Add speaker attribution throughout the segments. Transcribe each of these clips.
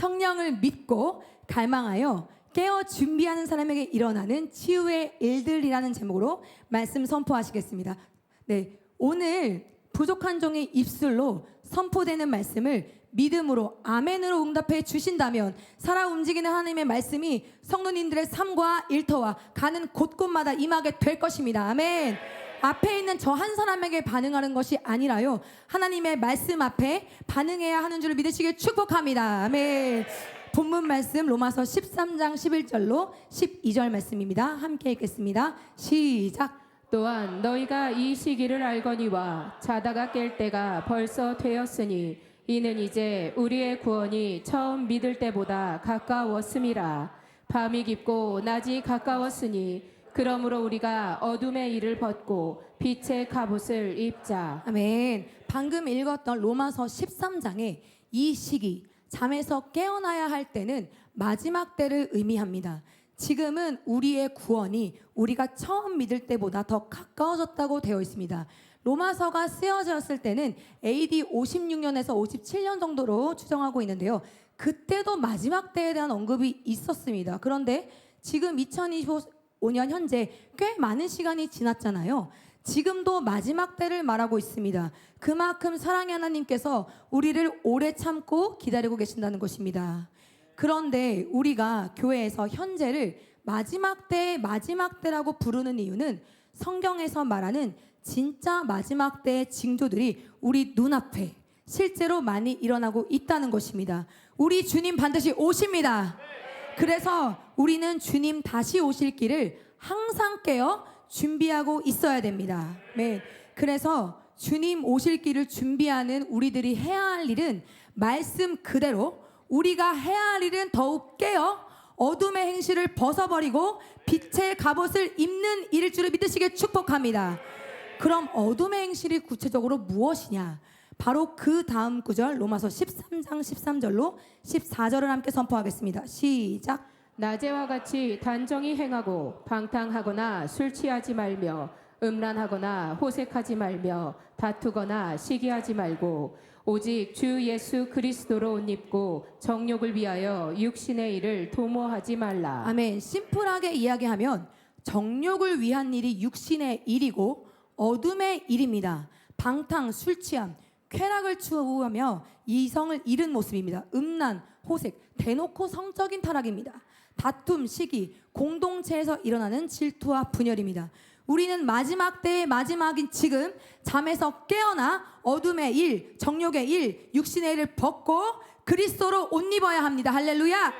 Speaker 1: 성령을 믿고 갈망하여 깨어 준비하는 사람에게 일어나는 치유의 일들이라는 제목으로 말씀 선포하시겠습니다. 네, 오늘 부족한 종의 입술로 선포되는 말씀을 믿음으로 아멘으로 응답해 주신다면 살아 움직이는 하나님의 말씀이 성도님들의 삶과 일터와 가는 곳곳마다 임하게 될 것입니다. 아멘. 앞에 있는 저 한 사람에게 반응하는 것이 아니라요, 하나님의 말씀 앞에 반응해야 하는 줄을 믿으시길 축복합니다. 아멘. 본문 말씀 로마서 13장 11절로 12절 말씀입니다. 함께 읽겠습니다. 시작.
Speaker 2: 또한 너희가 이 시기를 알거니와 자다가 깰 때가 벌써 되었으니 이는 이제 우리의 구원이 처음 믿을 때보다 가까웠음이라. 밤이 깊고 낮이 가까웠으니 그러므로 우리가 어둠의 일을 벗고 빛의 갑옷을 입자.
Speaker 1: 아멘. 방금 읽었던 로마서 13장의 이 시기, 잠에서 깨어나야 할 때는 마지막 때를 의미합니다. 지금은 우리의 구원이 우리가 처음 믿을 때보다 더 가까워졌다고 되어 있습니다. 로마서가 쓰여졌을 때는 AD 56년에서 57년 정도로 추정하고 있는데요, 그때도 마지막 때에 대한 언급이 있었습니다. 그런데 지금 2025년 현재 꽤 많은 시간이 지났잖아요. 지금도 마지막 때를 말하고 있습니다. 그만큼 사랑의 하나님께서 우리를 오래 참고 기다리고 계신다는 것입니다. 그런데 우리가 교회에서 현재를 마지막 때라고 부르는 이유는 성경에서 말하는 진짜 마지막 때의 징조들이 우리 눈앞에 실제로 많이 일어나고 있다는 것입니다. 우리 주님 반드시 오십니다. 그래서 우리는 주님 다시 오실 길을 항상 깨어 준비하고 있어야 됩니다. 네. 그래서 주님 오실 길을 준비하는 우리들이 해야 할 일은 말씀 그대로 우리가 해야 할 일은 더욱 깨어 어둠의 행실을 벗어버리고 빛의 갑옷을 입는 일일 줄을 믿으시길 축복합니다. 그럼 어둠의 행실이 구체적으로 무엇이냐? 바로 그 다음 구절 로마서 13장 13절로 14절을 함께 선포하겠습니다. 시작.
Speaker 2: 낮에와 같이 단정히 행하고 방탕하거나 술 취하지 말며 음란하거나 호색하지 말며 다투거나 시기하지 말고 오직 주 예수 그리스도로 옷 입고 정욕을 위하여 육신의 일을 도모하지 말라.
Speaker 1: 아멘. 심플하게 이야기하면 정욕을 위한 일이 육신의 일이고 어둠의 일입니다. 방탕, 술 취함, 쾌락을 추구하며 이성을 잃은 모습입니다. 음란, 호색, 대놓고 성적인 타락입니다. 다툼, 시기, 공동체에서 일어나는 질투와 분열입니다. 우리는 마지막 때의 마지막인 지금 잠에서 깨어나 어둠의 일, 정욕의 일, 육신의 일을 벗고 그리스도로 옷 입어야 합니다. 할렐루야.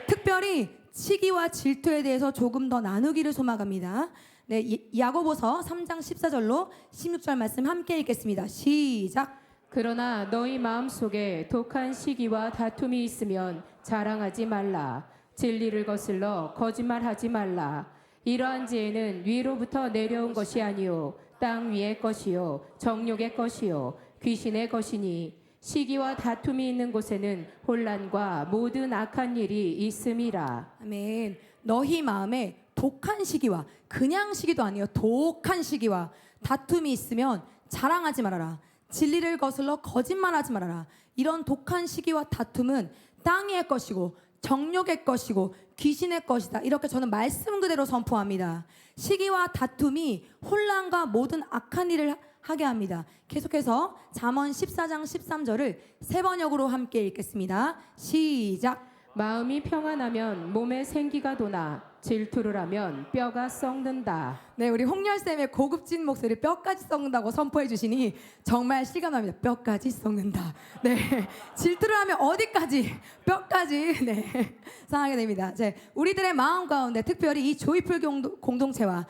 Speaker 1: 특별히 시기와 질투에 대해서 조금 더 나누기를 소망합니다. 네, 야고보서 3장 14절로 16절 말씀 함께 읽겠습니다. 시작.
Speaker 2: 그러나 너희 마음속에 독한 시기와 다툼이 있으면 자랑하지 말라. 진리를 거슬러 거짓말하지 말라. 이러한 지혜는 위로부터 내려온 것이 아니요 땅 위의 것이요 정욕의 것이요 귀신의 것이니 시기와 다툼이 있는 곳에는 혼란과 모든 악한 일이 있음이라.
Speaker 1: 아멘. 너희 마음에 독한 시기와, 그냥 시기도 아니에요, 독한 시기와 다툼이 있으면 자랑하지 말아라. 진리를 거슬러 거짓말하지 말아라. 이런 독한 시기와 다툼은 땅의 것이고 정욕의 것이고 귀신의 것이다. 이렇게 저는 말씀 그대로 선포합니다. 시기와 다툼이 혼란과 모든 악한 일을 하게 합니다. 계속해서 잠언 14장 13절을 세 번역으로 함께 읽겠습니다. 시작.
Speaker 2: 마음이 평안하면 몸에 생기가 도나 질투를 하면 뼈가 썩는다.
Speaker 1: 네, 우리 홍열쌤의 고급진 목소리 뼈까지 썩는다고 선포해 주시니 정말 실감납니다. 뼈까지 썩는다. 네, 질투를 하면 어디까지? 뼈까지. 네, 상하게 됩니다. 이제 우리들의 마음 가운데 특별히 이 조이풀 공동체와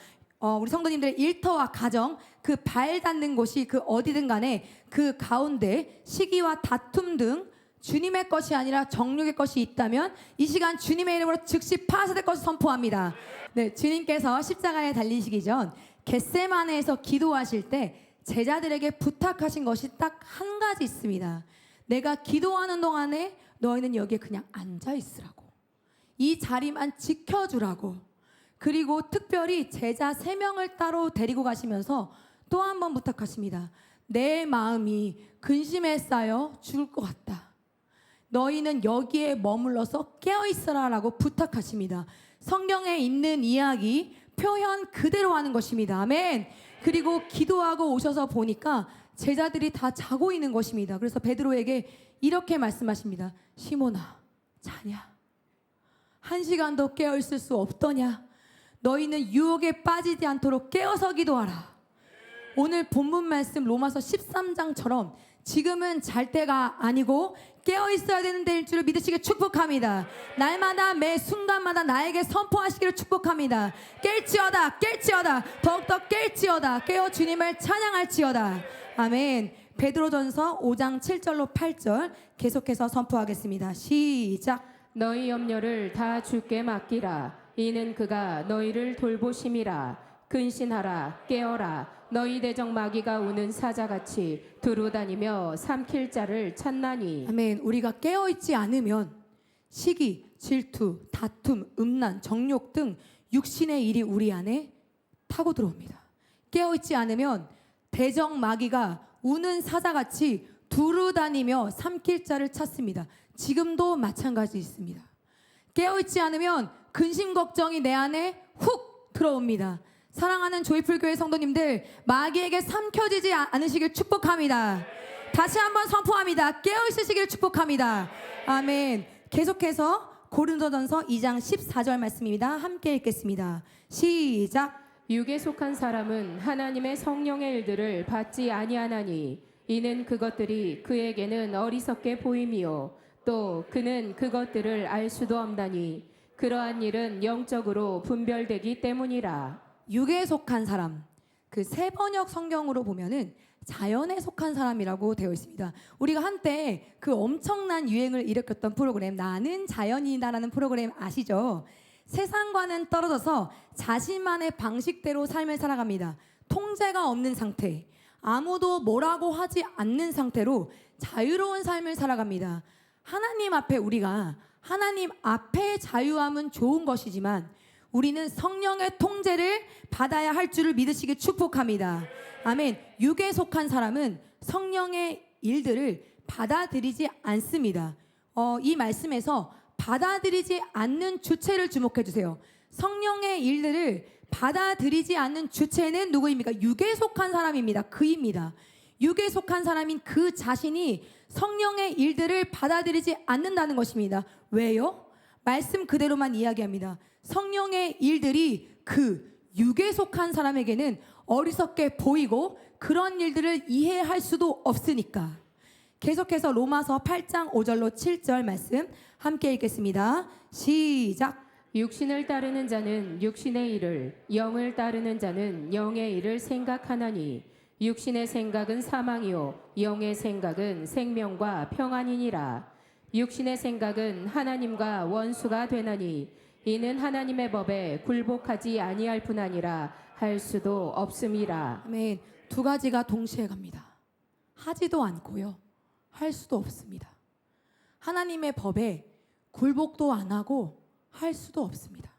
Speaker 1: 우리 성도님들의 일터와 가정, 그 발 닿는 곳이 그 어디든 간에 그 가운데 시기와 다툼 등 주님의 것이 아니라 정욕의 것이 있다면 이 시간 주님의 이름으로 즉시 파쇄될 것을 선포합니다. 네, 주님께서 십자가에 달리시기 전 겟세마네에서 기도하실 때 제자들에게 부탁하신 것이 딱 한 가지 있습니다. 내가 기도하는 동안에 너희는 여기에 그냥 앉아 있으라고, 이 자리만 지켜주라고. 그리고 특별히 제자 3명을 따로 데리고 가시면서 또 한 번 부탁하십니다. 내 마음이 근심에 쌓여 죽을 것 같다. 너희는 여기에 머물러서 깨어있으라라고 부탁하십니다. 성경에 있는 이야기 표현 그대로 하는 것입니다. 아멘. 그리고 기도하고 오셔서 보니까 제자들이 다 자고 있는 것입니다. 그래서 베드로에게 이렇게 말씀하십니다. 시몬아, 자냐? 한 시간도 깨어있을 수 없더냐? 너희는 유혹에 빠지지 않도록 깨어서 기도하라. 오늘 본문 말씀 로마서 13장처럼 지금은 잘 때가 아니고 깨어있어야 되는 때일 줄을 믿으시길 축복합니다. 날마다 매 순간마다 나에게 선포하시기를 축복합니다. 깰지어다, 깰지어다, 더욱더 깰지어다, 깨어 주님을 찬양할지어다. 아멘. 베드로전서 5장 7절로 8절 계속해서 선포하겠습니다. 시작.
Speaker 2: 너희 염려를 다 주께 맡기라. 이는 그가 너희를 돌보심이라. 근신하라, 깨어라. 너희 대적 마귀가 우는 사자같이 두루다니며 삼킬 자를 찾나니.
Speaker 1: 아멘. 우리가 깨어있지 않으면 시기, 질투, 다툼, 음란, 정욕 등 육신의 일이 우리 안에 타고 들어옵니다. 깨어있지 않으면 대적 마귀가 우는 사자같이 두루다니며 삼킬 자를 찾습니다. 지금도 마찬가지 있습니다. 깨어있지 않으면 근심 걱정이 내 안에 훅 들어옵니다. 사랑하는 조이풀교회 성도님들, 마귀에게 삼켜지지 않으시길 축복합니다. 다시 한번 선포합니다. 깨어있으시길 축복합니다. 아멘. 계속해서 고린도전서 2장 14절 말씀입니다. 함께 읽겠습니다. 시작.
Speaker 2: 육에 속한 사람은 하나님의 성령의 일들을 받지 아니하나니 이는 그것들이 그에게는 어리석게 보임이요 또 그는 그것들을 알 수도 없나니 그러한 일은 영적으로 분별되기 때문이라.
Speaker 1: 육에 속한 사람, 그 새 번역 성경으로 보면은 자연에 속한 사람이라고 되어 있습니다. 우리가 한때 그 엄청난 유행을 일으켰던 프로그램 나는 자연이다라는 프로그램 아시죠? 세상과는 떨어져서 자신만의 방식대로 삶을 살아갑니다. 통제가 없는 상태, 아무도 뭐라고 하지 않는 상태로 자유로운 삶을 살아갑니다. 하나님 앞에 우리가 하나님 앞에 자유함은 좋은 것이지만 우리는 성령의 통제를 받아야 할 줄을 믿으시길 축복합니다. 아멘. 육에 속한 사람은 성령의 일들을 받아들이지 않습니다. 이 말씀에서 받아들이지 않는 주체를 주목해 주세요. 성령의 일들을 받아들이지 않는 주체는 누구입니까? 육에 속한 사람입니다. 그입니다. 육에 속한 사람인 그 자신이 성령의 일들을 받아들이지 않는다는 것입니다. 왜요? 말씀 그대로만 이야기합니다. 성령의 일들이 그 육에 속한 사람에게는 어리석게 보이고 그런 일들을 이해할 수도 없으니까. 계속해서 로마서 8장 5절로 7절 말씀 함께 읽겠습니다. 시작.
Speaker 2: 육신을 따르는 자는 육신의 일을, 영을 따르는 자는 영의 일을 생각하나니 육신의 생각은 사망이요 영의 생각은 생명과 평안이니라. 육신의 생각은 하나님과 원수가 되나니 이는 하나님의 법에 굴복하지 아니할 뿐 아니라 할 수도 없음이라.
Speaker 1: 아멘. 두 가지가 동시에 갑니다. 하지도 않고요. 할 수도 없습니다. 하나님의 법에 굴복도 안 하고 할 수도 없습니다.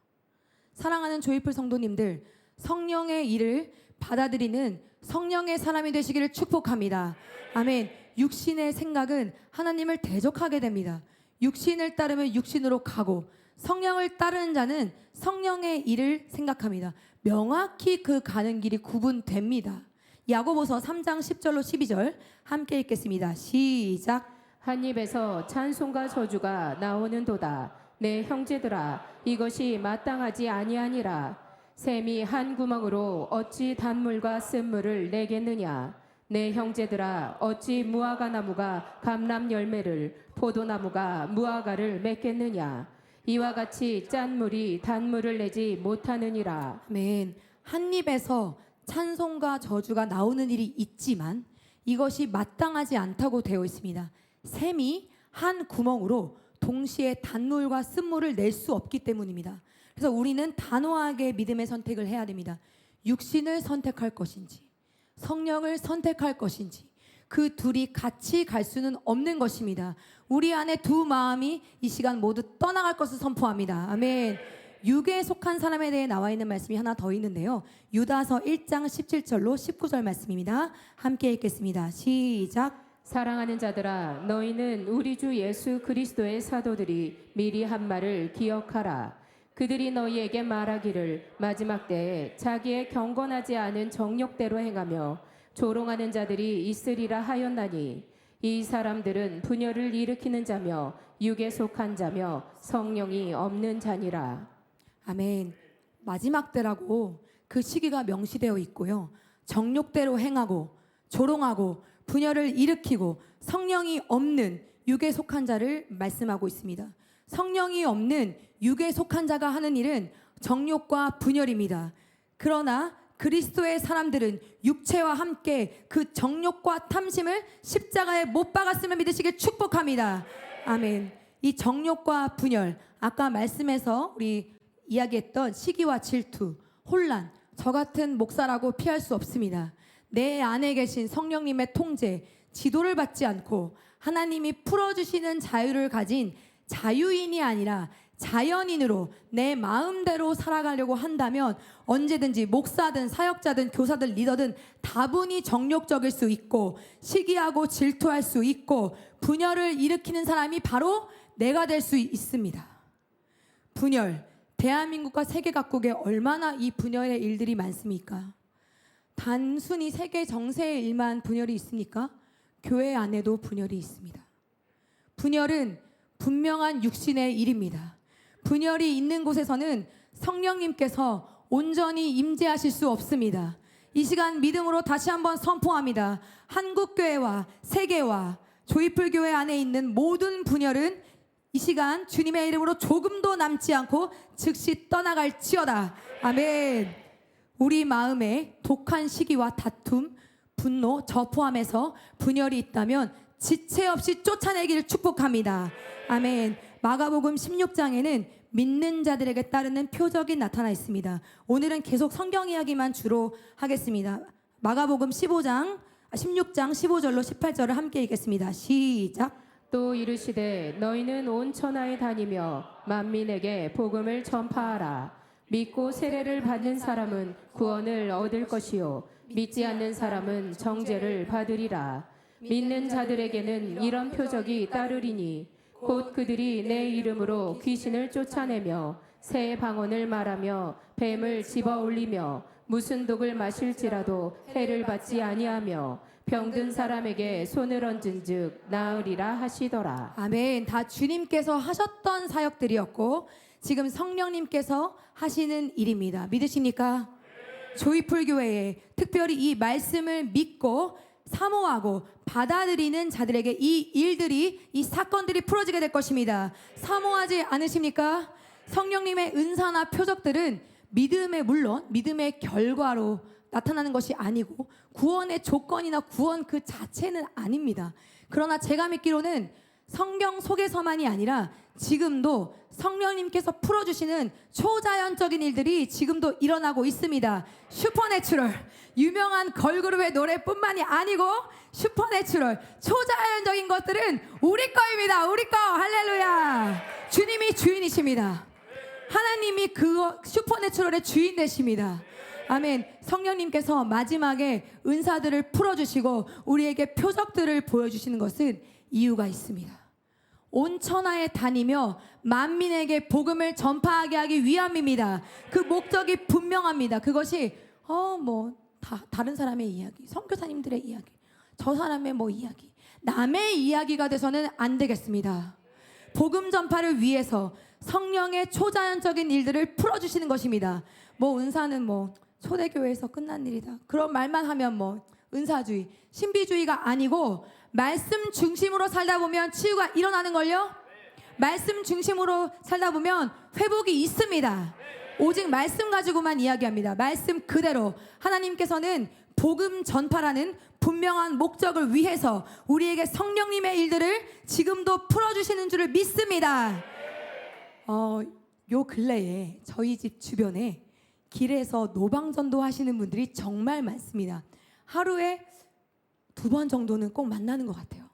Speaker 1: 사랑하는 조이풀 성도님들, 성령의 일을 받아들이는 성령의 사람이 되시기를 축복합니다. 아멘. 육신의 생각은 하나님을 대적하게 됩니다. 육신을 따르면 육신으로 가고 성령을 따르는 자는 성령의 일을 생각합니다. 명확히 그 가는 길이 구분됩니다. 야고보서 3장 10절로 12절 함께 읽겠습니다. 시작.
Speaker 2: 한 입에서 찬송과 저주가 나오는도다. 내 형제들아, 이것이 마땅하지 아니하니라. 샘이 한 구멍으로 어찌 단물과 쓴물을 내겠느냐. 내 형제들아, 어찌 무화과 나무가 감람 열매를, 포도나무가 무화과를 맺겠느냐. 이와 같이 짠 물이 단물을 내지 못하느니라.
Speaker 1: 아멘. 한 입에서 찬송과 저주가 나오는 일이 있지만 이것이 마땅하지 않다고 되어 있습니다. 샘이 한 구멍으로 동시에 단물과 쓴물을 낼 수 없기 때문입니다. 그래서 우리는 단호하게 믿음의 선택을 해야 됩니다. 육신을 선택할 것인지 성령을 선택할 것인지 그 둘이 같이 갈 수는 없는 것입니다. 우리 안에 두 마음이 이 시간 모두 떠나갈 것을 선포합니다. 아멘. 육에 속한 사람에 대해 나와 있는 말씀이 하나 더 있는데요. 유다서 1장 17절로 19절 말씀입니다. 함께 읽겠습니다. 시작.
Speaker 2: 사랑하는 자들아, 너희는 우리 주 예수 그리스도의 사도들이 미리 한 말을 기억하라. 그들이 너희에게 말하기를 마지막 때에 자기의 경건하지 않은 정욕대로 행하며 조롱하는 자들이 있으리라 하였나니, 이 사람들은 분열을 일으키는 자며 육에 속한 자며 성령이 없는 자니라.
Speaker 1: 아멘. 마지막 때라고 그 시기가 명시되어 있고요. 정욕대로 행하고 조롱하고 분열을 일으키고 성령이 없는 육에 속한 자를 말씀하고 있습니다. 성령이 없는 육에 속한 자가 하는 일은 정욕과 분열입니다. 그러나 그리스도의 사람들은 육체와 함께 그 정욕과 탐심을 십자가에 못 박았음을 믿으시길 축복합니다. 아멘. 이 정욕과 분열, 아까 말씀에서 우리 이야기했던 시기와 질투, 혼란, 저 같은 목사라고 피할 수 없습니다. 내 안에 계신 성령님의 통제, 지도를 받지 않고 하나님이 풀어주시는 자유를 가진 자유인이 아니라 자연인으로 내 마음대로 살아가려고 한다면 언제든지 목사든 사역자든 교사든 리더든 다분히 정욕적일 수 있고 시기하고 질투할 수 있고 분열을 일으키는 사람이 바로 내가 될 수 있습니다. 분열, 대한민국과 세계 각국에 얼마나 이 분열의 일들이 많습니까? 단순히 세계 정세의 일만 분열이 있습니까? 교회 안에도 분열이 있습니다. 분열은 분명한 육신의 일입니다. 분열이 있는 곳에서는 성령님께서 온전히 임재하실 수 없습니다. 이 시간 믿음으로 다시 한번 선포합니다. 한국교회와 세계와 조이풀교회 안에 있는 모든 분열은 이 시간 주님의 이름으로 조금도 남지 않고 즉시 떠나갈지어다. 아멘. 우리 마음에 독한 시기와 다툼, 분노, 저 포함해서 분열이 있다면 지체 없이 쫓아내기를 축복합니다. 아멘. 마가복음 16장에는 믿는 자들에게 따르는 표적이 나타나 있습니다. 오늘은 계속 성경 이야기만 주로 하겠습니다. 마가복음 16장 15절로 18절을 함께 읽겠습니다. 시작.
Speaker 2: 또 이르시되 너희는 온 천하에 다니며 만민에게 복음을 전파하라. 믿고 세례를 받는 사람은 구원을 얻을 것이요 믿지 않는 사람은 정죄를 받으리라. 믿는 자들에게는 이런 표적이 따르리니 곧 그들이 내 이름으로 귀신을 쫓아내며 새 방언을 말하며 뱀을 집어 올리며 무슨 독을 마실지라도 해를 받지 아니하며 병든 사람에게 손을 얹은즉 나으리라 하시더라.
Speaker 1: 아멘. 다 주님께서 하셨던 사역들이었고 지금 성령님께서 하시는 일입니다. 믿으십니까? 조이풀 교회에 특별히 이 말씀을 믿고 사모하고 받아들이는 자들에게 이 일들이, 이 사건들이 풀어지게 될 것입니다. 사모하지 않으십니까? 성령님의 은사나 표적들은 물론 믿음의 결과로 나타나는 것이 아니고 구원의 조건이나 구원 그 자체는 아닙니다. 그러나 제가 믿기로는 성경 속에서만이 아니라 지금도 성령님께서 풀어주시는 초자연적인 일들이 지금도 일어나고 있습니다. 슈퍼내추럴, 유명한 걸그룹의 노래뿐만이 아니고 슈퍼내추럴, 초자연적인 것들은 우리 거입니다. 우리 거. 할렐루야. 주님이 주인이십니다. 하나님이 그 슈퍼내추럴의 주인 되십니다. 아멘. 성령님께서 마지막에 은사들을 풀어주시고 우리에게 표적들을 보여주시는 것은 이유가 있습니다. 온 천하에 다니며 만민에게 복음을 전파하게 하기 위함입니다. 그 목적이 분명합니다. 그것이 다른 사람의 이야기, 선교사님들의 이야기, 저 사람의 이야기, 남의 이야기가 돼서는 안 되겠습니다. 복음 전파를 위해서 성령의 초자연적인 일들을 풀어주시는 것입니다. 은사는 초대교회에서 끝난 일이다, 그런 말만 하면 은사주의, 신비주의가 아니고 말씀 중심으로 살다 보면 치유가 일어나는 걸요. 말씀 중심으로 살다 보면 회복이 있습니다. 오직 말씀 가지고만 이야기합니다. 말씀 그대로 하나님께서는 복음 전파라는 분명한 목적을 위해서 우리에게 성령님의 일들을 지금도 풀어주시는 줄을 믿습니다. 요 근래에 저희 집 주변에 길에서 노방전도 하시는 분들이 정말 많습니다. 하루에 2번 정도는 꼭 만나는 것 같아요.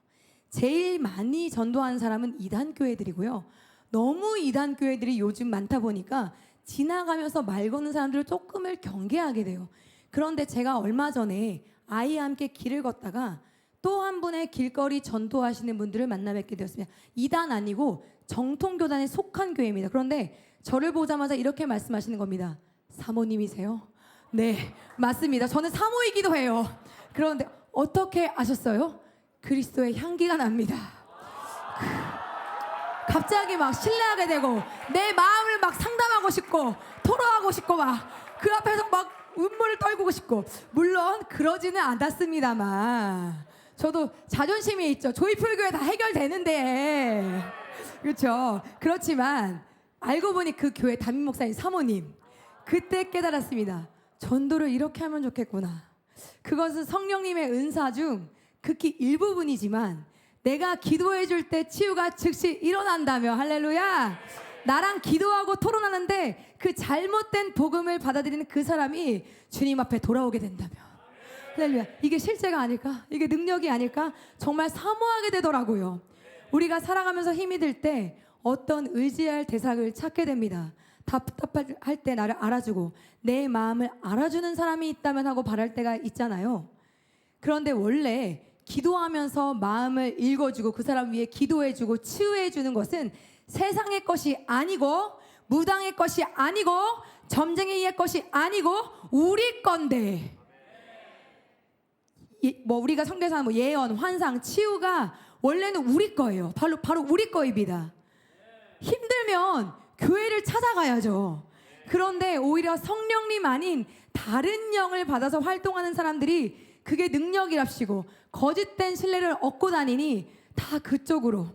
Speaker 1: 제일 많이 전도하는 사람은 이단교회들이고요. 너무 이단교회들이 요즘 많다 보니까 지나가면서 말 거는 사람들을 조금을 경계하게 돼요. 그런데 제가 얼마 전에 아이와 함께 길을 걷다가 또 한 분의 길거리 전도하시는 분들을 만나 뵙게 되었습니다. 이단 아니고 정통교단에 속한 교회입니다. 그런데 저를 보자마자 이렇게 말씀하시는 겁니다. 사모님이세요? 네, 맞습니다. 저는 사모이기도 해요. 그런데 어떻게 아셨어요? 그리스도의 향기가 납니다. 갑자기 막 신뢰하게 되고 내 마음을 막 상담하고 싶고 토로하고 싶고 막 그 앞에서 막 눈물을 떨구고 싶고, 물론 그러지는 않았습니다만 저도 자존심이 있죠. 조이풀교회 다 해결되는데, 그렇죠. 그렇지만 알고 보니 그 교회 담임 목사님 사모님, 그때 깨달았습니다. 전도를 이렇게 하면 좋겠구나. 그것은 성령님의 은사 중 극히 일부분이지만 내가 기도해 줄 때 치유가 즉시 일어난다며. 할렐루야. 나랑 기도하고 토론하는데 그 잘못된 복음을 받아들이는 그 사람이 주님 앞에 돌아오게 된다며. 할렐루야. 이게 실제가 아닐까? 이게 능력이 아닐까? 정말 사모하게 되더라고요. 우리가 살아가면서 힘이 들 때 어떤 의지할 대상을 찾게 됩니다. 답답할 때 나를 알아주고 내 마음을 알아주는 사람이 있다면 하고 바랄 때가 있잖아요. 그런데 원래 기도하면서 마음을 읽어주고 그 사람 위해 기도해주고 치유해주는 것은 세상의 것이 아니고 무당의 것이 아니고 점쟁이의 것이 아니고 우리 건데, 뭐 우리가 성대사는 뭐 예언, 환상, 치유가 원래는 우리 거예요. 바로 우리 거입니다. 힘들면 교회를 찾아가야죠. 그런데 오히려 성령님 아닌 다른 영을 받아서 활동하는 사람들이 그게 능력이랍시고 거짓된 신뢰를 얻고 다니니 다 그쪽으로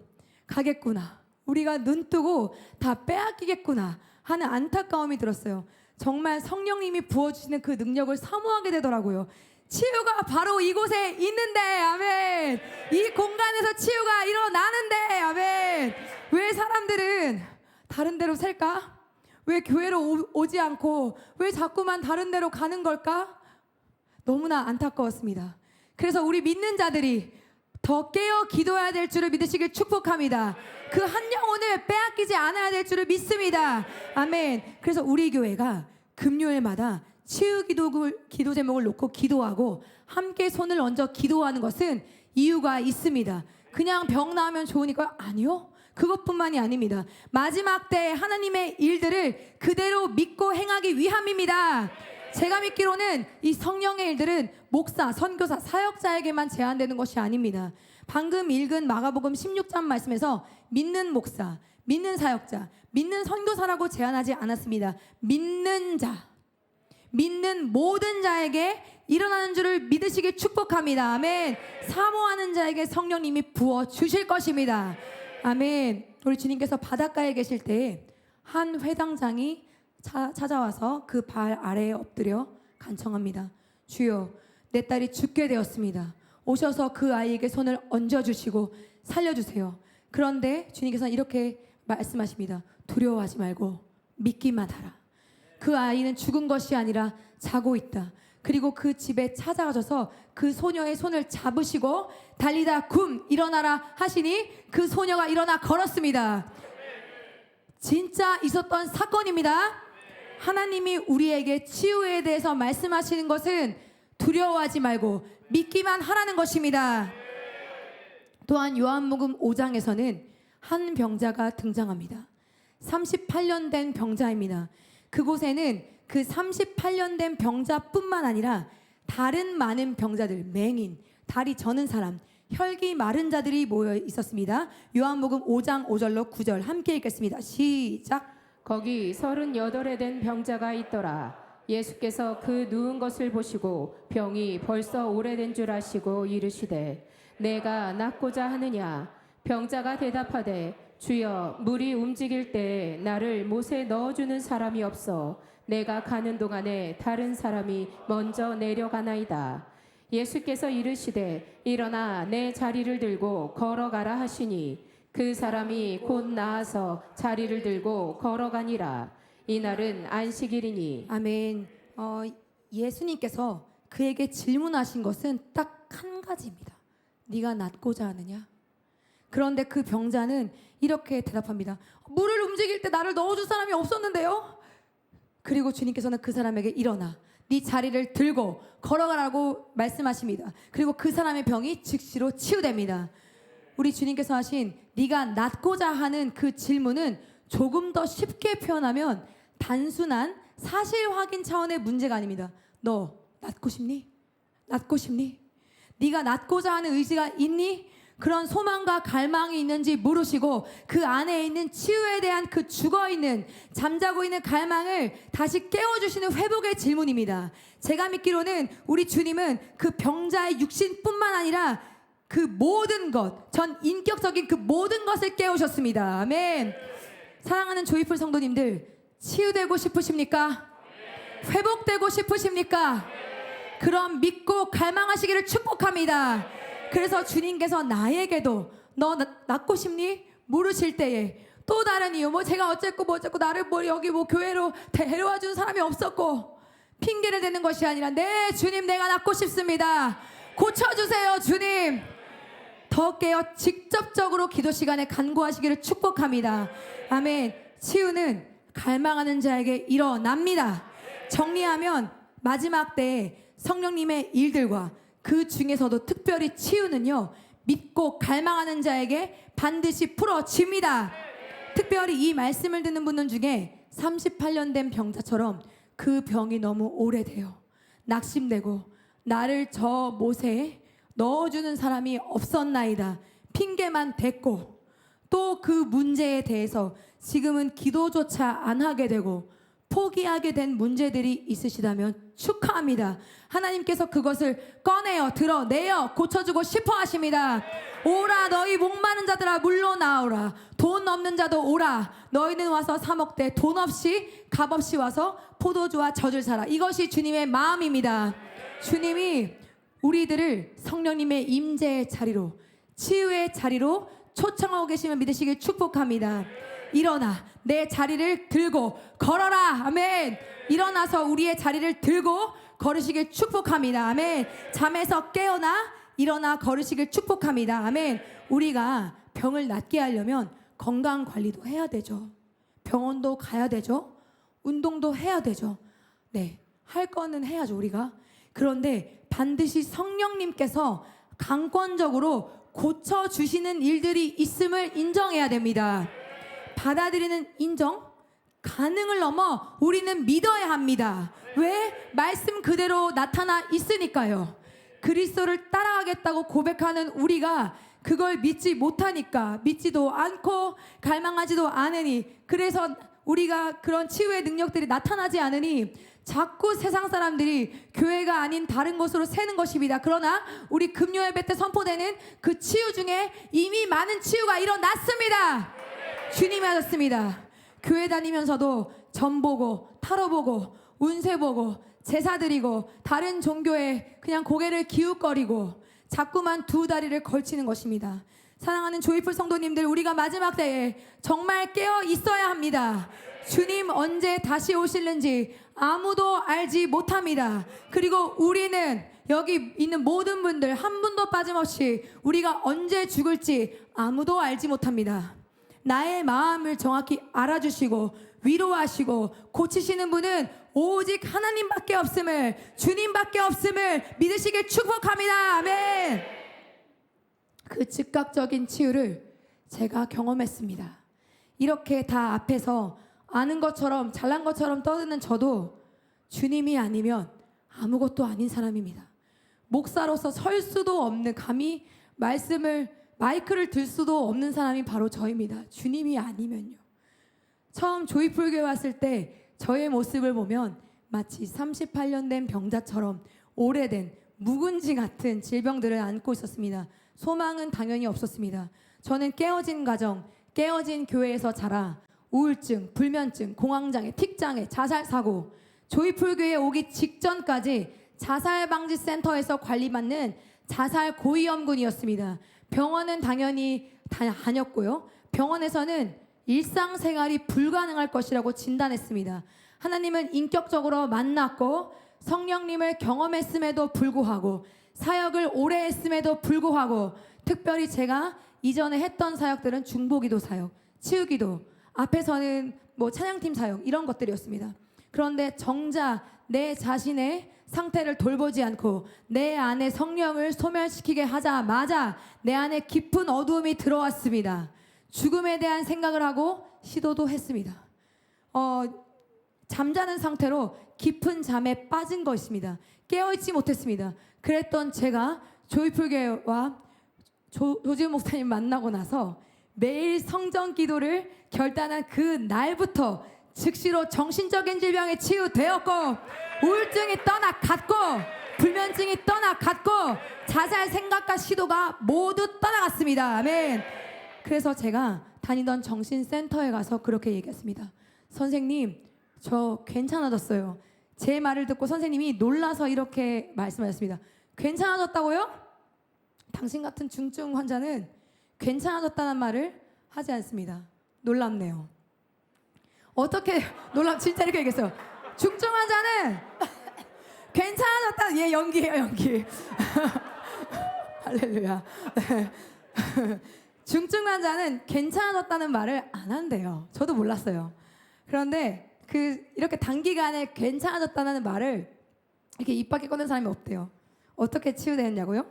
Speaker 1: 가겠구나. 우리가 눈 뜨고 다 빼앗기겠구나 하는 안타까움이 들었어요. 정말 성령님이 부어주시는 그 능력을 사모하게 되더라고요. 치유가 바로 이곳에 있는데, 아멘. 이 공간에서 치유가 일어나는데, 아멘. 왜 사람들은 다른 데로 셀까? 왜 교회로 오지 않고 왜 자꾸만 다른 데로 가는 걸까? 너무나 안타까웠습니다. 그래서 우리 믿는 자들이 더 깨어 기도해야 될 줄을 믿으시길 축복합니다. 그 한 영혼을 빼앗기지 않아야 될 줄을 믿습니다. 아멘. 그래서 우리 교회가 금요일마다 치유 기도 제목을 놓고 기도하고 함께 손을 얹어 기도하는 것은 이유가 있습니다. 그냥 병 나으면 좋으니까 아니요. 그것뿐만이 아닙니다. 마지막 때 하나님의 일들을 그대로 믿고 행하기 위함입니다. 제가 믿기로는 이 성령의 일들은 목사, 선교사, 사역자에게만 제한되는 것이 아닙니다. 방금 읽은 마가복음 16장 말씀에서 믿는 목사, 믿는 사역자, 믿는 선교사라고 제한하지 않았습니다. 믿는 자, 믿는 모든 자에게 일어나는 줄을 믿으시길 축복합니다. 아멘. 사모하는 자에게 성령님이 부어 주실 것입니다. 아멘. 우리 주님께서 바닷가에 계실 때 한 회당장이 찾아와서 그 발 아래에 엎드려 간청합니다. 주여, 내 딸이 죽게 되었습니다. 오셔서 그 아이에게 손을 얹어주시고 살려주세요. 그런데 주님께서는 이렇게 말씀하십니다. 두려워하지 말고 믿기만 하라. 그 아이는 죽은 것이 아니라 자고 있다. 그리고 그 집에 찾아가셔서 그 소녀의 손을 잡으시고 달리다 굼 일어나라 하시니 그 소녀가 일어나 걸었습니다. 진짜 있었던 사건입니다. 하나님이 우리에게 치유에 대해서 말씀하시는 것은 두려워하지 말고 믿기만 하라는 것입니다. 또한 요한복음 5장에서는 한 병자가 등장합니다. 38년 된 병자입니다. 그곳에는 그 38년 된 병자뿐만 아니라 다른 많은 병자들, 맹인, 다리 저는 사람, 혈기 마른 자들이 모여 있었습니다. 요한복음 5장 5절로 9절 함께 읽겠습니다. 시작.
Speaker 2: 거기 38에 된 병자가 있더라. 예수께서 그 누운 것을 보시고 병이 벌써 오래된 줄 아시고 이르시되 내가 낫고자 하느냐. 병자가 대답하되 주여, 물이 움직일 때 나를 못에 넣어주는 사람이 없어 내가 가는 동안에 다른 사람이 먼저 내려가나이다. 예수께서 이르시되 일어나 내 자리를 들고 걸어가라 하시니 그 사람이 곧 나아서 자리를 들고 걸어가니라. 이날은 안식일이니.
Speaker 1: 아멘. 예수님께서 그에게 질문하신 것은 딱 한 가지입니다. 네가 낫고자 하느냐? 그런데 그 병자는 이렇게 대답합니다. 물을 움직일 때 나를 넣어줄 사람이 없었는데요. 그리고 주님께서는 그 사람에게 일어나 네 자리를 들고 걸어가라고 말씀하십니다. 그리고 그 사람의 병이 즉시로 치유됩니다. 우리 주님께서 하신 네가 낫고자 하는 그 질문은 조금 더 쉽게 표현하면 단순한 사실 확인 차원의 문제가 아닙니다. 너 낫고 싶니? 낫고 싶니? 네가 낫고자 하는 의지가 있니? 그런 소망과 갈망이 있는지 물으시고 그 안에 있는 치유에 대한 그 죽어있는 잠자고 있는 갈망을 다시 깨워주시는 회복의 질문입니다. 제가 믿기로는 우리 주님은 그 병자의 육신뿐만 아니라 그 모든 것, 전 인격적인 그 모든 것을 깨우셨습니다. 아멘. 사랑하는 조이풀 성도님들, 치유되고 싶으십니까? 회복되고 싶으십니까? 그럼 믿고 갈망하시기를 축복합니다. 그래서 주님께서 나에게도 너 낫고 싶니? 물으실 때에 또 다른 이유, 뭐 제가 어쨌고 나를 뭐 여기 뭐 교회로 데려와 준 사람이 없었고 핑계를 대는 것이 아니라 네 주님 내가 낫고 싶습니다. 고쳐주세요 주님. 더 깨어 직접적으로 기도 시간에 간구하시기를 축복합니다. 아멘. 치유는 갈망하는 자에게 일어납니다. 정리하면 마지막 때에 성령님의 일들과 그 중에서도 특별히 치유는요, 믿고 갈망하는 자에게 반드시 풀어집니다. 특별히 이 말씀을 듣는 분들 중에 38년 된 병자처럼 그 병이 너무 오래돼요. 낙심되고 나를 저 못에 넣어주는 사람이 없었나이다. 핑계만 댔고 또 그 문제에 대해서 지금은 기도조차 안 하게 되고 포기하게 된 문제들이 있으시다면 축하합니다. 하나님께서 그것을 꺼내어 드러내어 고쳐주고 싶어 하십니다. 오라 너희 목마른 자들아 물로 나오라. 돈 없는 자도 오라. 너희는 와서 사 먹되 돈 없이 값 없이 와서 포도주와 젖을 사라. 이것이 주님의 마음입니다. 주님이 우리들을 성령님의 임재의 자리로, 치유의 자리로 초청하고 계시면 믿으시길 축복합니다. 일어나 내 자리를 들고 걸어라. 아멘. 일어나서 우리의 자리를 들고 걸으시길 축복합니다. 아멘. 잠에서 깨어나 일어나 걸으시길 축복합니다. 아멘. 우리가 병을 낫게 하려면 건강 관리도 해야 되죠. 병원도 가야 되죠. 운동도 해야 되죠. 네, 할 거는 해야죠 우리가. 그런데 반드시 성령님께서 강권적으로 고쳐주시는 일들이 있음을 인정해야 됩니다. 받아들이는 인정, 가능을 넘어 우리는 믿어야 합니다. 왜? 말씀 그대로 나타나 있으니까요. 그리스도를 따라가겠다고 고백하는 우리가 그걸 믿지 못하니까, 믿지도 않고 갈망하지도 않으니, 그래서 우리가 그런 치유의 능력들이 나타나지 않으니 자꾸 세상 사람들이 교회가 아닌 다른 곳으로 새는 것입니다. 그러나 우리 금요 예배 때 선포되는 그 치유 중에 이미 많은 치유가 일어났습니다. 주님이 하셨습니다. 교회 다니면서도 점 보고 타로 보고 운세 보고 제사 드리고 다른 종교에 그냥 고개를 기웃거리고 자꾸만 두 다리를 걸치는 것입니다. 사랑하는 조이풀 성도님들, 우리가 마지막 때에 정말 깨어 있어야 합니다. 주님 언제 다시 오실는지 아무도 알지 못합니다. 그리고 우리는 여기 있는 모든 분들 한 분도 빠짐없이 우리가 언제 죽을지 아무도 알지 못합니다. 나의 마음을 정확히 알아주시고 위로하시고 고치시는 분은 오직 하나님밖에 없음을, 주님밖에 없음을 믿으시길 축복합니다. 아멘. 그 즉각적인 치유를 제가 경험했습니다. 이렇게 다 앞에서 아는 것처럼 잘난 것처럼 떠드는 저도 주님이 아니면 아무것도 아닌 사람입니다. 목사로서 설 수도 없는, 감히 마이크를 들 수도 없는 사람이 바로 저입니다. 주님이 아니면요. 처음 조이풀교회 왔을 때 저의 모습을 보면 마치 38년 된 병자처럼 오래된 묵은지 같은 질병들을 안고 있었습니다. 소망은 당연히 없었습니다. 저는 깨어진 가정, 깨어진 교회에서 자라 우울증, 불면증, 공황장애, 틱장애, 자살사고, 조이풀교회에 오기 직전까지 자살방지센터에서 관리받는 자살 고위험군이었습니다. 병원은 당연히 다녔고요. 병원에서는 일상생활이 불가능할 것이라고 진단했습니다. 하나님은 인격적으로 만났고 성령님을 경험했음에도 불구하고 사역을 오래 했음에도 불구하고 특별히 제가 이전에 했던 사역들은 중보기도 사역, 치유기도, 앞에서는 뭐 찬양팀 사역 이런 것들이었습니다. 그런데 정작 내 자신의 상태를 돌보지 않고 내 안에 성령을 소멸시키게 하자마자 내 안에 깊은 어두움이 들어왔습니다. 죽음에 대한 생각을 하고 시도도 했습니다. 잠자는 상태로 깊은 잠에 빠진 것입니다. 깨어있지 못했습니다. 그랬던 제가 조이풀교회와 조지훈 목사님 만나고 나서 매일 성전 기도를 결단한 그 날부터 즉시로 정신적인 질병에 치유되었고, 우울증이 떠나갔고, 불면증이 떠나갔고, 자살 생각과 시도가 모두 떠나갔습니다. 아멘. 그래서 제가 다니던 정신센터에 가서 그렇게 얘기했습니다. 선생님, 저 괜찮아졌어요. 제 말을 듣고 선생님이 놀라서 이렇게 말씀하셨습니다. 괜찮아졌다고요? 당신 같은 중증 환자는 괜찮아졌다는 말을 하지 않습니다. 놀랍네요. 어떻게 진짜 이렇게 얘기했어요. 중증 환자는 괜찮아졌다. 예, 연기예요, 연기. 할렐루야. 중증 환자는 괜찮아졌다는 말을 안 한대요. 저도 몰랐어요. 그런데 이렇게 단기간에 괜찮아졌다는 말을 이렇게 입 밖에 꺼낸 사람이 없대요. 어떻게 치유되었냐고요?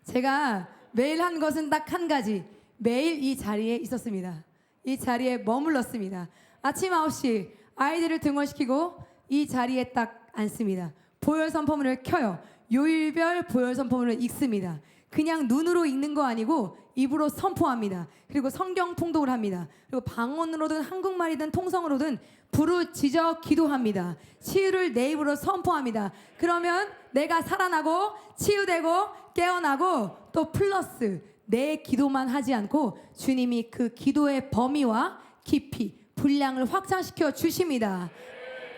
Speaker 1: 제가 매일 한 것은 딱 한 가지. 매일 이 자리에 있었습니다. 이 자리에 머물렀습니다. 아침 9시 아이들을 등원시키고 이 자리에 딱 앉습니다. 보혈 선포문을 켜요. 요일별 보혈 선포문을 읽습니다. 그냥 눈으로 읽는 거 아니고 입으로 선포합니다. 그리고 성경 통독을 합니다. 그리고 방언으로든 한국말이든 통성으로든 부르짖어 기도합니다. 치유를 내 입으로 선포합니다. 그러면 내가 살아나고 치유되고 깨어나고 또 플러스 내 기도만 하지 않고 주님이 그 기도의 범위와 깊이 분량을 확장시켜 주십니다.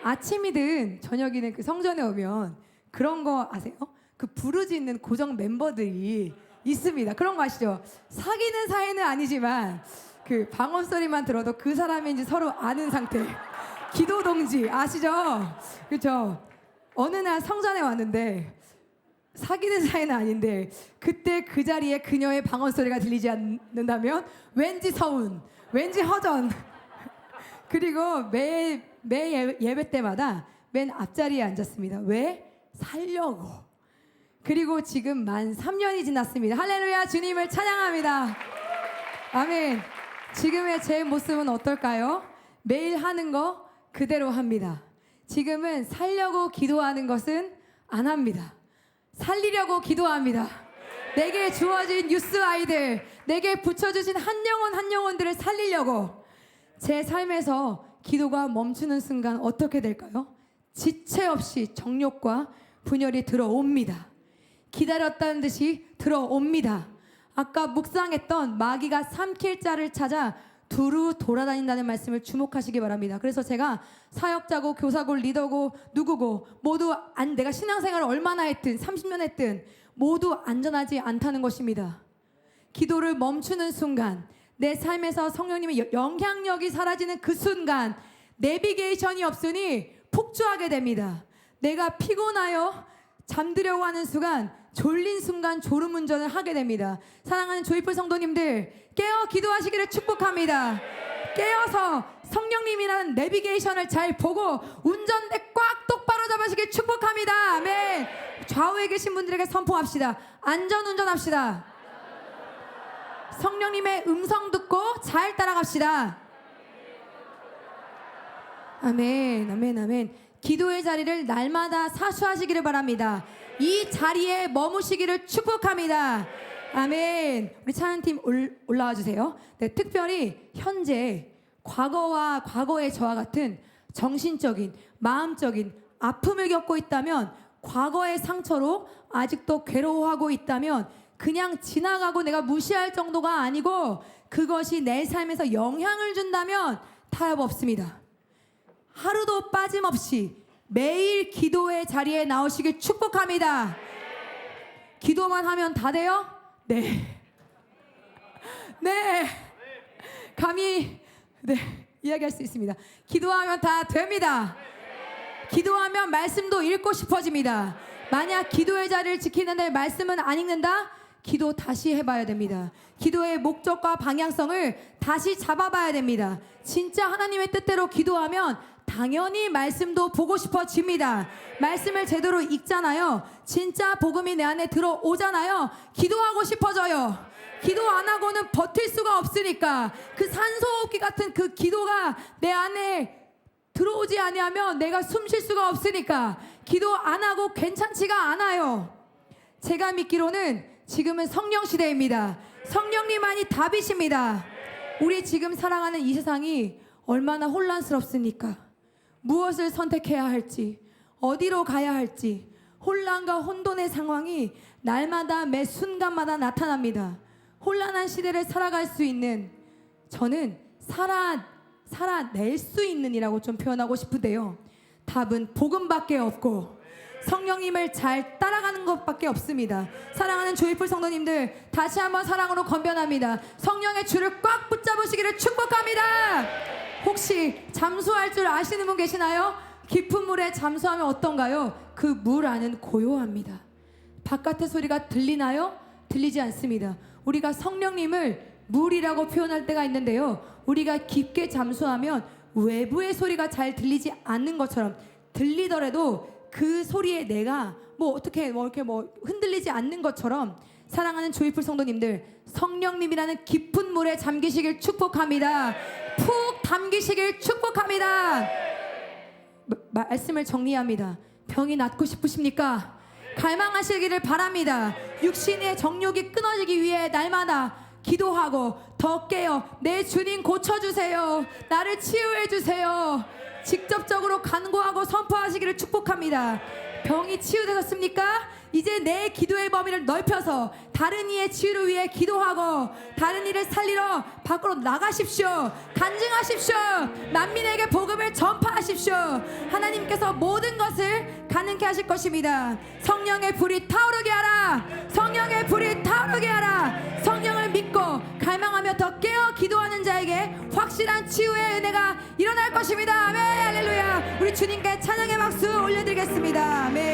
Speaker 1: 아침이든 저녁이든 그 성전에 오면 그런 거 아세요? 그 부르짖는 고정 멤버들이 있습니다. 그런 거 아시죠? 사귀는 사이는 아니지만 그 방언 소리만 들어도 그 사람인지 서로 아는 상태. 기도 동지 아시죠? 그렇죠? 어느 날 성전에 왔는데 사귀는 사이는 아닌데 그때 그 자리에 그녀의 방언 소리가 들리지 않는다면 왠지 서운, 왠지 허전. 그리고 매 예배 때마다 맨 앞자리에 앉았습니다. 왜? 살려고. 그리고 지금 만 3년이 지났습니다. 할렐루야, 주님을 찬양합니다. 아멘. 지금의 제 모습은 어떨까요? 매일 하는 거 그대로 합니다. 지금은 살려고 기도하는 것은 안 합니다. 살리려고 기도합니다. 내게 주어진 뉴스 아이들, 내게 붙여주신 한 영혼 한 영혼들을 살리려고. 제 삶에서 기도가 멈추는 순간 어떻게 될까요? 지체 없이 정욕과 분열이 들어옵니다. 기다렸다는 듯이 들어옵니다. 아까 묵상했던 마귀가 삼킬 자를 찾아 두루 돌아다닌다는 말씀을 주목하시기 바랍니다. 그래서 제가 사역자고 교사고 리더고 누구고 모두 내가 신앙생활을 얼마나 했든 30년 했든 모두 안전하지 않다는 것입니다. 기도를 멈추는 순간, 내 삶에서 성령님의 영향력이 사라지는 그 순간 내비게이션이 없으니 폭주하게 됩니다. 내가 피곤하여 잠들려고 하는 순간, 졸린 순간 졸음운전을 하게 됩니다. 사랑하는 조이풀 성도님들, 깨어 기도하시기를 축복합니다. 깨어서 성령님이라는 내비게이션을 잘 보고 운전대 꽉 똑바로 잡으시길 축복합니다. 아멘. 좌우에 계신 분들에게 선포합시다. 안전운전합시다. 성령님의 음성 듣고 잘 따라갑시다. 아멘, 아멘, 아멘. 기도의 자리를 날마다 사수하시기를 바랍니다. 이 자리에 머무시기를 축복합니다. 아멘. 우리 찬양팀 올라와 주세요. 네, 특별히 현재 과거와 과거의 저와 같은 정신적인, 마음적인 아픔을 겪고 있다면, 과거의 상처로 아직도 괴로워하고 있다면 그냥 지나가고 내가 무시할 정도가 아니고 그것이 내 삶에서 영향을 준다면 타협 없습니다. 하루도 빠짐없이 매일 기도의 자리에 나오시길 축복합니다. 기도만 하면 다 돼요? 네. 네. 감히 이야기할 수 있습니다. 기도하면 다 됩니다. 기도하면 말씀도 읽고 싶어집니다. 만약 기도의 자리를 지키는데 말씀은 안 읽는다? 기도 다시 해봐야 됩니다. 기도의 목적과 방향성을 다시 잡아봐야 됩니다. 진짜 하나님의 뜻대로 기도하면 당연히 말씀도 보고 싶어집니다. 말씀을 제대로 읽잖아요. 진짜 복음이 내 안에 들어오잖아요. 기도하고 싶어져요. 기도 안 하고는 버틸 수가 없으니까 그 산소호흡기 같은 그 기도가 내 안에 들어오지 아니하면 내가 숨 쉴 수가 없으니까 기도 안 하고 괜찮지가 않아요. 제가 믿기로는 지금은 성령 시대입니다. 성령님만이 답이십니다. 우리 지금 살아가는 이 세상이 얼마나 혼란스럽습니까? 무엇을 선택해야 할지, 어디로 가야 할지 혼란과 혼돈의 상황이 날마다 매 순간마다 나타납니다. 혼란한 시대를 살아갈 수 있는, 저는 살아낼 수 있는 이라고 좀 표현하고 싶은데요, 답은 복음밖에 없고 성령님을 잘 따라가는 것밖에 없습니다. 사랑하는 조이풀 성도님들, 다시 한번 사랑으로 건변합니다. 성령의 줄을 꽉 붙잡으시기를 축복합니다. 혹시 잠수할 줄 아시는 분 계시나요? 깊은 물에 잠수하면 어떤가요? 그 물 안은 고요합니다. 바깥의 소리가 들리나요? 들리지 않습니다. 우리가 성령님을 물이라고 표현할 때가 있는데요, 우리가 깊게 잠수하면 외부의 소리가 잘 들리지 않는 것처럼, 들리더라도 그 소리에 내가 이렇게 흔들리지 않는 것처럼, 사랑하는 조이풀 성도님들, 성령님이라는 깊은 물에 잠기시길 축복합니다. 푹 담기시길 축복합니다. 말씀을 정리합니다. 병이 낫고 싶으십니까? 갈망하시기를 바랍니다. 육신의 정욕이 끊어지기 위해 날마다 기도하고 더 깨어 내 주님 고쳐주세요, 나를 치유해주세요, 직접적으로 간구하고 선포하시기를 축복합니다. 병이 치유되셨습니까? 이제 내 기도의 범위를 넓혀서 다른 이의 치유를 위해 기도하고 다른 이를 살리러 밖으로 나가십시오. 간증하십시오. 만민에게 복음을 전파하십시오. 하나님께서 모든 것을 가능케 하실 것입니다. 성령의 불이 타오르게 하라. 성령의 불이 타오르게 하라. 성령을 믿고 갈망하며 더 깨어 기도하는 자에게 확실한 치유의 은혜가 일어날 것입니다. 아멘. 할렐루야. 우리 주님께 찬양의 박수 올려드리겠습니다. 아멘.